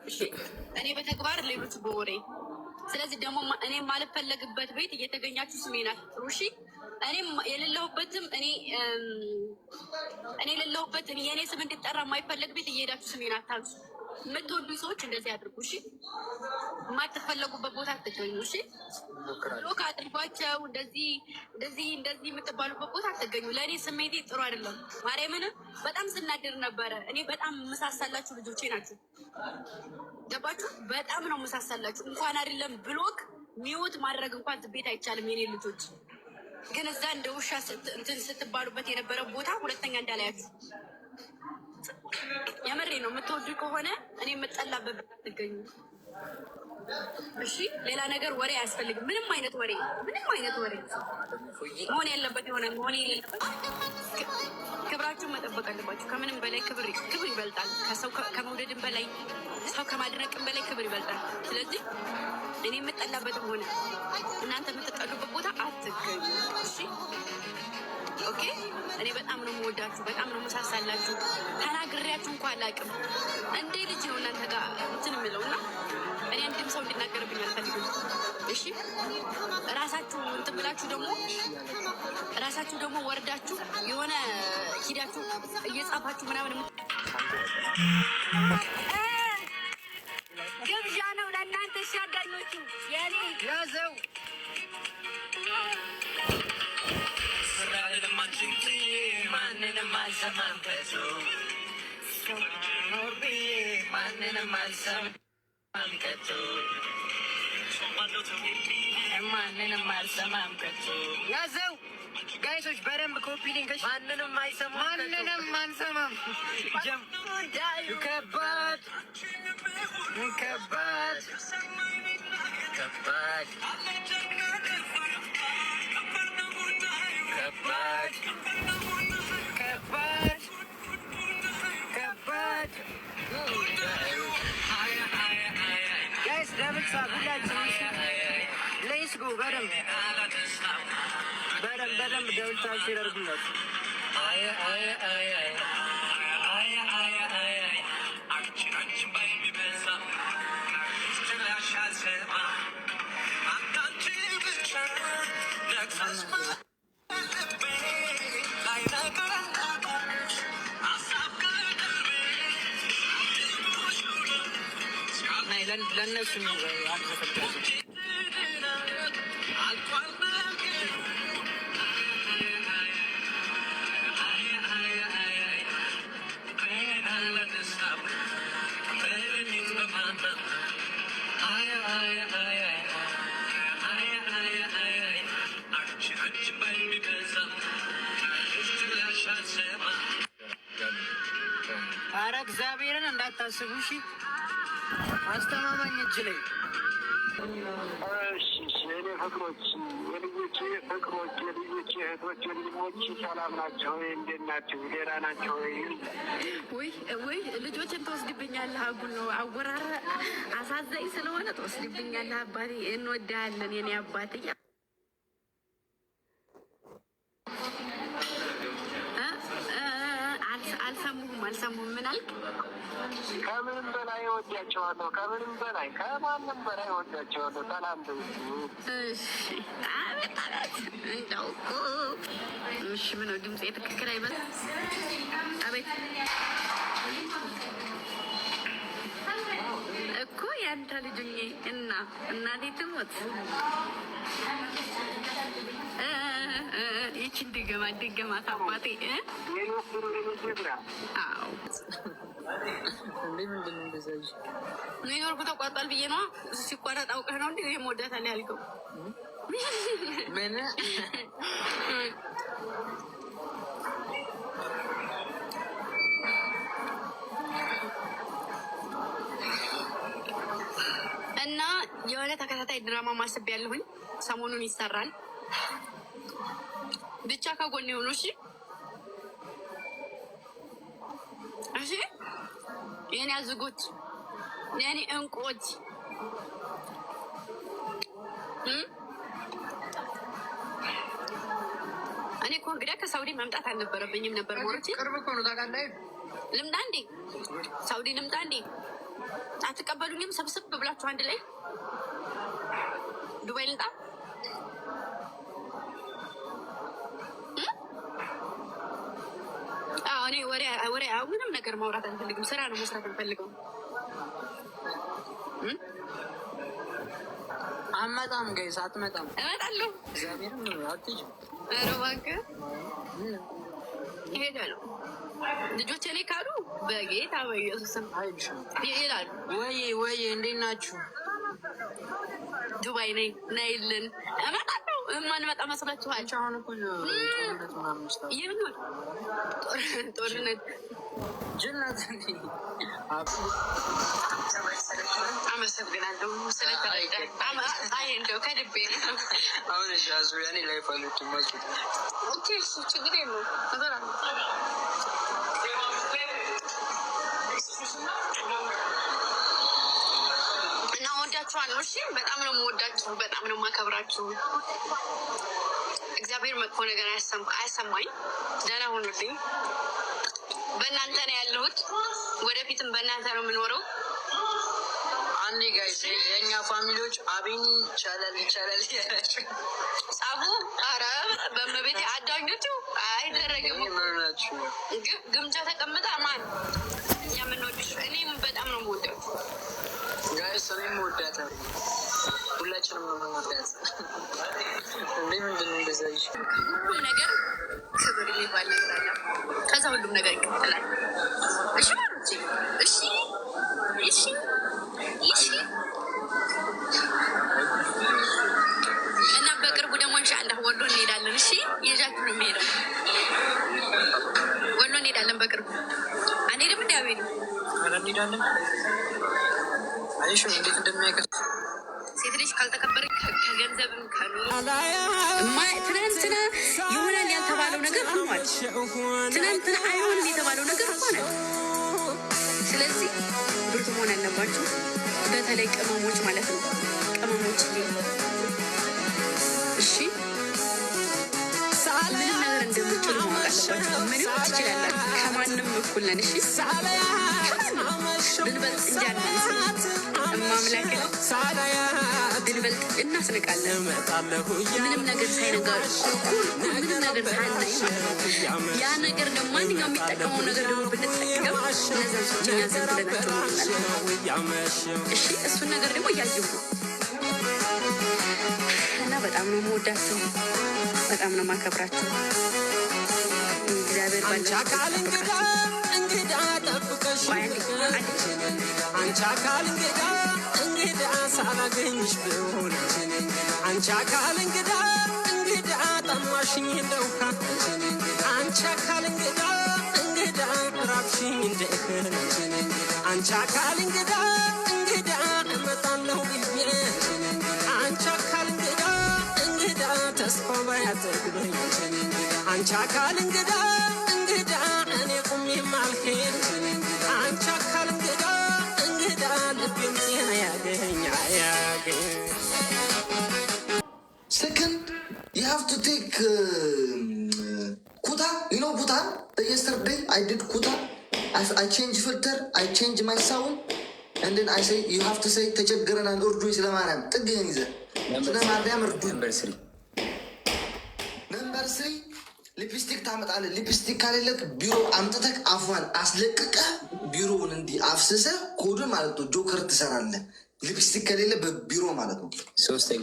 እሺ እኔ በተግባር ሌሎች በወሬ ስለዚህ ደግሞ እኔ ማልፈለግበት ቤት እየተገኛችሁ ስሜን አትጥሩ። እሺ እኔም የሌለሁበትም እኔ የሌለሁበትም የእኔ ስም እንዲጠራ የማይፈለግ ቤት እየሄዳችሁ ስሜን አታንሱ። የምትወዱ ሰዎች እንደዚህ አድርጉ። እሺ የማትፈለጉበት ቦታ አትገኙ። እሺ ብሎክ አድርጓቸው። እንደዚህ የምትባሉበት ቦታ አትገኙ። ለእኔ ስሜቴ ጥሩ አይደለም። ማርያምን በጣም ስናድር ነበረ። እኔ በጣም መሳሳላችሁ ልጆቼ ናችሁ። ገባችሁ? በጣም ነው መሳሳላችሁ። እንኳን አይደለም ብሎክ ሚውት ማድረግ እንኳን ቤት አይቻልም። የኔ ልጆች ግን እዛ እንደ ውሻ እንትን ስትባሉበት የነበረ ቦታ ሁለተኛ እንዳላያችሁ። የምሬ ነው። የምትወዱ ከሆነ እኔ የምጠላበት ትገኙ። እሺ ሌላ ነገር ወሬ አያስፈልግም። ምንም አይነት ወሬ መሆን ያለበት የሆነ መሆን የሌለበት ክብራችሁን መጠበቅ አለባችሁ። ከምንም በላይ ክብር ይበልጣል። ከሰው ከመውደድም በላይ ሰው ከማድነቅም በላይ ክብር ይበልጣል። ስለዚህ እኔ የምጠላበትም ሆነ እናንተ የምትጠሉበት ቦታ አትገኙ። እሺ ኦኬ። እኔ በጣም ነው የምወዳችሁ፣ በጣም ነው የምሳሳላችሁ። ተናግሬያችሁ እንኳን አላውቅም። እንዴ ልጅ ነው እናንተ ጋር እንትን የምለው እና እኔ አንድም ሰው እንዲናገርብኝ አልፈልግም። እሺ ራሳችሁ እንትን ብላችሁ ደግሞ ወርዳችሁ የሆነ ሂዳችሁ እየጻፋችሁ ምናምን ግብዣ ነው ለእናንተ ሻጋኞቹ የኔ ያዘው ማንንም አልሰማም ከቶ ማንንም አልሰማም ከቶ ማንንም አልሰማም ከቶ ያዘው ጋይሶች በደንብ ኮፒ ሊንክሽ ማንንም አንሰማም። ከባድ ጋይስ ደብልሳ ሁላችን ሌስ ጎ በደንብ ደብልሳችሁ ይደርጉላችሁ። ለእነሱ ኧረ እግዚአብሔርን እንዳታስቡ እሺ። አስተማማኝ እጅ ላይ የኔ ፍቅሮች፣ የልጆቼ ፍቅሮች፣ የልጆቼ እህቶች፣ ወንድሞች ሰላም ናቸው ወይ? እንዴት ናቸው? ሌላ ናቸው ወይ? ወይ ልጆችን ትወስድብኛለህ። አጉል ነው አወራር አሳዛኝ ስለሆነ ትወስድብኛለህ። አባቴ እንወዳለን የኔ አባቴ። አልሰሙህም? ምን አልክ? ከምንም በላይ እወዳቸዋለሁ። ከማንም በላይ እወዳቸዋለሁ። ሰላም እንደው እኮ እሺ፣ ምነው ድምፅ ትክክል አይበል? አቤት እኮ ያንተ ልጁኝ እና እናቴ ትሞት ይችን ድገማት አባቴ። አዎ ኒውዮርክ ተቋርጧል ብዬ ነው። ሲቋረጥ አውቀህ ነው እንዴ? የምወዳታለሁ ያልከው ምን? እና የሆነ ተከታታይ ድራማ ማስብ ያለሁኝ ሰሞኑን ይሰራል። ብቻ ከጎን የሆኑ እሺ፣ እሺ የኔ አዝጎች፣ የኔ እንቁዎች እኔ እኮ እንግዲህ ከሳውዲ መምጣት አልነበረብኝም ነበር። ሞርቼ ቅርብ እኮ ነው ታውቃለህ። ልምጣ እንዴ? ሳውዲ ልምጣ እንዴ? አትቀበሉኝም? ሰብስብ ብላችሁ አንድ ላይ ዱባይ ልጣ እኔ ወሬ ምንም ነገር ማውራት አልፈልግም። ስራ ነው መስራት አልፈልገው። አመጣም ጋይስ አትመጣም። እመጣለሁ። እግዚአብሔርን አትይም። ኧረ እባክህ እሄዳለሁ። ልጆች እኔ ካሉ በጌታ በኢየሱስ ስም ይላሉ። ወይ እንዴት ናችሁ? ዱባይ ነኝ ናይልን እመጣለሁ። ማንመጣ መስላችኋል? አሁን እኮ ጦርነት ጅነት አመሰግናለሁ እንደው ከልቤ ነው። አሁን ያኔ ላይ ፋሎች ችግር የለውም። እና ወዳችኋለሁ። እሺ በጣም ነው የምወዳችሁ፣ በጣም ነው የማከብራችሁ። እግዚአብሔር መጥፎ ነገር አያሰማኝ። ደህና ሁኑልኝ። በእናንተ ነው ያለሁት፣ ወደፊትም በእናንተ ነው የምኖረው። አንዴ ጋይስ የእኛ ፋሚሊዎች አቤኒ ይቻላል ያላችሁ ጻፉ። ኧረ በመቤቴ አዳኞቹ አይደረግም። ግምጃ ተቀምጣ ማን እኛ የምንወድሽ። እኔም በጣም ነው የምወዳት ጋይስ፣ እኔም እወዳታለሁ። ሁላችንም ነው የምንወዳት። እንዴ ምንድን ነው እንደዛ? ሁሉም ነገር ክብር የሚባል ነገር አለ። ከዛ ሁሉም ነገር ይቀጥላል። እሺ እሺ እሺ እሺ። እና በቅርቡ ደግሞ ኢንሻአላህ ወሎ እንሄዳለን። እሺ ይዣችሁ ነው የምሄደው። ወሎ እንሄዳለን በቅርቡ። አንሄድም እንደ አቤል እንሄዳለን። አይሽ እንዴት እንደሚያቀስ ሴት ልጅ ካልተከበረ ከገንዘብም ከኑሮ ትናንትና ይሆናል ያልተባለው ነገር ሆኗል። ትናንትና አይሆንም የተባለው ነገር ሆኗል። ስለዚህ ብርቱ መሆን ያለባችሁ በተለይ ቅመሞች ማለት ነው። ቅመሞች እሺ፣ ምንም ነገር እንደምትችሉ ማወቅ አለባችሁ። ምንም ትችላላችሁ። ከማንም እኩል ነን። እሺ፣ ብንበልጥ እንዲያናንስ እማምላክ ብንበልጥ እናስንቃለን። ምንም ነገር ሳይነጋር ምንም ነገር ሳናይ ያ ነገር ደግሞ ማንኛውም የሚጠቀመው ነገር ደግሞ ብንጠቀም እነዛን ሰዎች እኛ ዘንድ ብለናቸው እንላለን። እሺ እሱን ነገር ደግሞ እያየሁ ነው እና በጣም ነው የምወዳቸው፣ በጣም ነው የማከብራቸው። እግዚአብሔር ባለ እንግዳ ጠብቀሽ አንቺ አካል እንግዳ ሳላገኝሽ ብሆን አንቺ አካል እንግዳ ጠማሽኝ እንደውካ አንቺ አካል እንግዳ ራብሽኝ እንደእህል አንቺ አካል እንግዳ እመጣለሁ ብዬ አንቺ አካል እንግዳ ተስፋ ባያጠግበኝ አንቺ አካል እንግዳ እኔ ቁሜ ማልሄድ አንቺ አካል እንግዳ ልቤም ጤና ያገኝ Second, you have to take Kuta. You know Bhutan? Yesterday I did Kuta. I changed filter, I changed my sound, and then I say you have to say Tachagran and Urdu Islamaram. Number 3, lipstick tamat lipstick kalelek bureau amtatak afwan aslekka bureau ndi afsese kodu malato joker tsaralle ሊፕስቲክ ከሌለ በቢሮ ማለት ነው። ሶስተኛ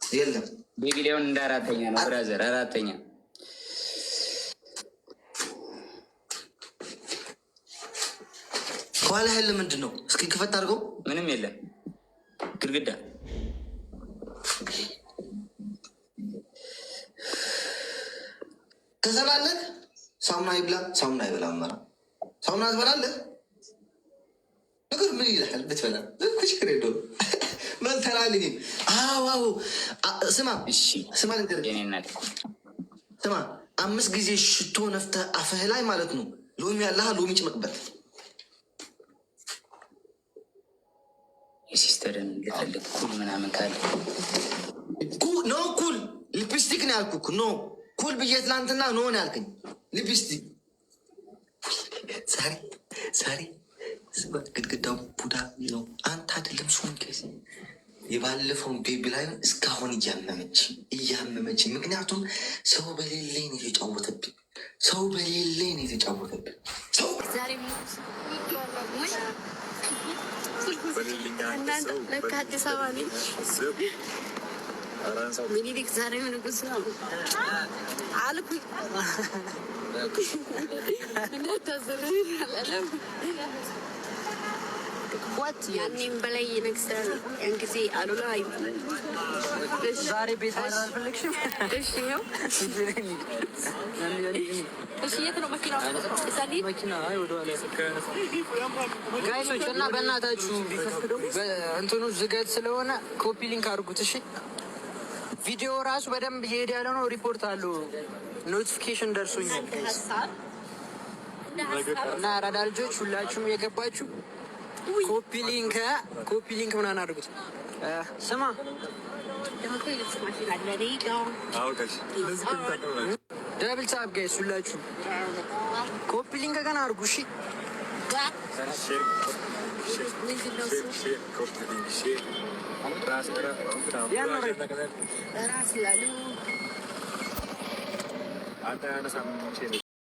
የለም ቤቢሊዮን እንደ አራተኛ ነው ብራዘር፣ አራተኛ ከኋላ ያለ ምንድን ነው? እስኪ ክፈት አድርገው። ምንም የለም ግድግዳ። ከሰላለህ ሳሙና ይብላ፣ ሳሙና ይበላ። መራ ሳሙና ትበላለህ። ነገር ምን ይልሃል ብትበላ ችግር የለውም። መልተላልኝ አዋው ስማ ስማ ነገር ስማ 5 ጊዜ ሽቶ ነፍተህ አፍህ ላይ ማለት ነው ሎሚ ያለህ ሎሚ ጭመቅበት። የሲስተርን ልፈልግ ኩል ምናምን ካለ ኖ ኩል ሊፕስቲክ ነው ያልኩህ። ኖ ኩል ብዬ ትላንትና ኖ ነው ያልከኝ። ሊፕስቲክ ዛሬ ግድግዳው ቡዳ ነው። አንተ አይደለም ሱን ኬስ የባለፈውን ቤቢ ላይ እስካሁን እያመመች ምክንያቱም ሰው በሌለኝ ነው የተጫወተብኝ። ሰው ለካ አዲስ አበባ ሚኒሊክ ዛሬ ንጉስ ነው አልኩኝ። ያኔም በላይ ይነግሳል። ያን ጊዜ አሉላ ዛሬ ቤት አልፈለግሽም? እሺ ነው። እሺ የት ነው መኪናው? መኪና ወደኋላ ጋይሶች እና በእናታችሁ እንትኑ ዝገት ስለሆነ ኮፒ ሊንክ አድርጉት። እሺ ቪዲዮ ራሱ በደንብ እየሄደ ያለ ነው። ሪፖርት አለው ኖቲፊኬሽን ደርሶኛል። እና አራዳ ልጆች ሁላችሁም የገባችሁ ኮፒ ሊንክ ምናምን አድርጉት። ስማ ደብል ታፕ ጋይስ ሁላችሁም ኮፒ ሊንክ ገና አድርጉ። እሺ